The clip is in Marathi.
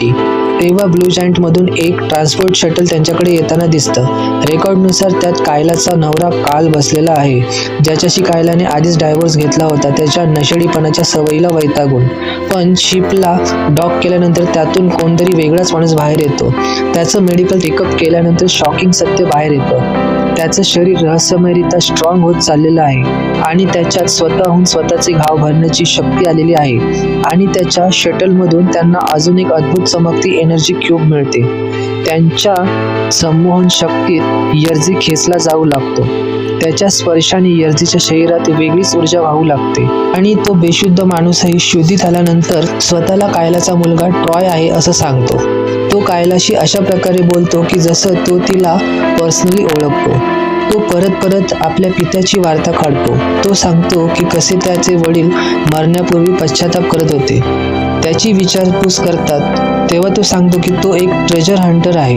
शोधण्यासाठी. तेव्हा ब्लू जायंट मधून एक ट्रान्सपोर्ट शटल त्यांच्याकडे येताना दिसतं. रेकॉर्डनुसार त्यात कायलाचा नवरा काल बसलेला आहे, ज्याच्याशी कायलाने आधीच डायव्होर्स घेतला होता त्याच्या नशेडीपणाच्या सवयीला वैतागून. पण शिपला डॉक केल्यानंतर त्यातून कोणतरी वेगळाच माणूस बाहेर येतो. त्याचं मेडिकल चेकअप केल्यानंतर शॉकिंग सत्य बाहेर येतं. त्याचं शरीर रहस्यमयरित्या स्ट्रॉंग होत चाललेलं आहे आणि त्याच्यात स्वतःहून स्वतःचे घाव भरण्याची शक्ती आलेली आहे. आणि त्याच्या शटलमधून त्यांना अजून एक अद्भुत चमकती एनर्जी क्यूब मिळते. त्यांच्या संमोहन शक्तीत यर्जी खेचला जाऊ लागतो. त्याच्या स्पर्शाने यर्जीच्या शरीरात वेगळीच ऊर्जा वाहू लागते आणि तो बेशुद्ध माणूसही शुद्धीत आल्यानंतर स्वतःला कायलाचा मुलगा ट्रॉय आहे असं सांगतो. तो कायलाशी अशा प्रकारे बोलतो की जसं तो तिला पर्सनली ओळखतो. तो परत परत आपल्या पित्याची वार्ता काढतो. तो सांगतो की कसे त्याचे वडील मरण्यापूर्वी पश्चाताप करत होते. त्याची विचारपूस करतात तेव्हा तो सांगतो की तो एक ट्रेजर हंटर आहे.